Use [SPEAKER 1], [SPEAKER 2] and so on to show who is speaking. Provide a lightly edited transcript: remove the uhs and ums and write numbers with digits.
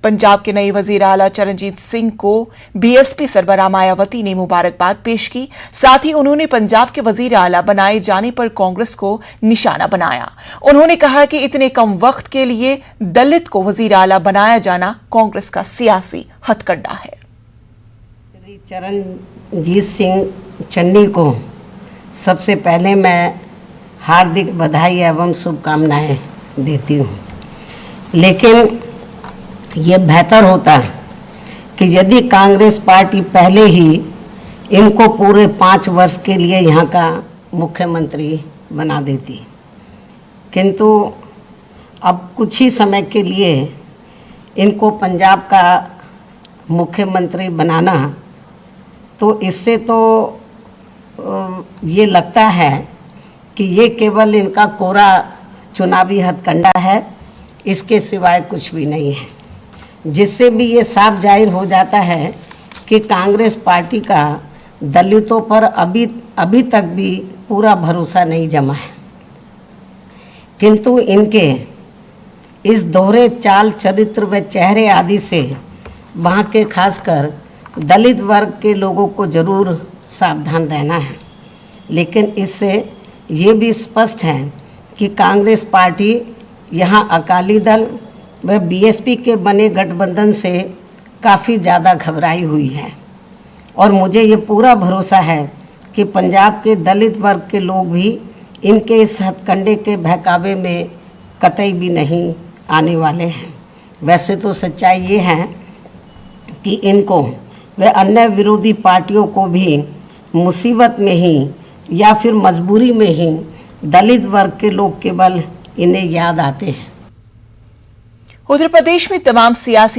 [SPEAKER 1] पंजाब के नए वजीर आला चरणजीत सिंह को बीएसपी सरबराह मायावती ने मुबारकबाद पेश की। साथ ही उन्होंने पंजाब के वजीर आला बनाए जाने पर कांग्रेस को निशाना बनाया। उन्होंने कहा कि इतने कम वक्त के लिए दलित को वजीर आला बनाया जाना कांग्रेस का सियासी हथकंडा है।
[SPEAKER 2] श्री चरणजीत सिंह चन्नी को सबसे पहले मैं हार्दिक बधाई एवं शुभकामनाएं देती हूँ, लेकिन ये बेहतर होता है कि यदि कांग्रेस पार्टी पहले ही इनको पूरे 5 वर्ष के लिए यहाँ का मुख्यमंत्री बना देती, किंतु अब कुछ ही समय के लिए इनको पंजाब का मुख्यमंत्री बनाना, तो इससे तो ये लगता है कि ये केवल इनका कोरा चुनावी हथकंडा है, इसके सिवाय कुछ भी नहीं है। जिससे भी ये साफ जाहिर हो जाता है कि कांग्रेस पार्टी का दलितों पर अभी तक भी पूरा भरोसा नहीं जमा है, किंतु इनके इस दोहरे चाल चरित्र व चेहरे आदि से वहाँ के खासकर दलित वर्ग के लोगों को जरूर सावधान रहना है। लेकिन इससे ये भी स्पष्ट है कि कांग्रेस पार्टी यहाँ अकाली दल व बीएसपी के बने गठबंधन से काफ़ी ज़्यादा घबराई हुई है, और मुझे ये पूरा भरोसा है कि पंजाब के दलित वर्ग के लोग भी इनके इस हथकंडे के बहकावे में कतई भी नहीं आने वाले हैं। वैसे तो सच्चाई ये है कि इनको व अन्य विरोधी पार्टियों को भी मुसीबत में ही या फिर मजबूरी में ही दलित वर्ग के लोग केवल इन्हें याद आते हैं।
[SPEAKER 1] उत्तर प्रदेश में तमाम सियासी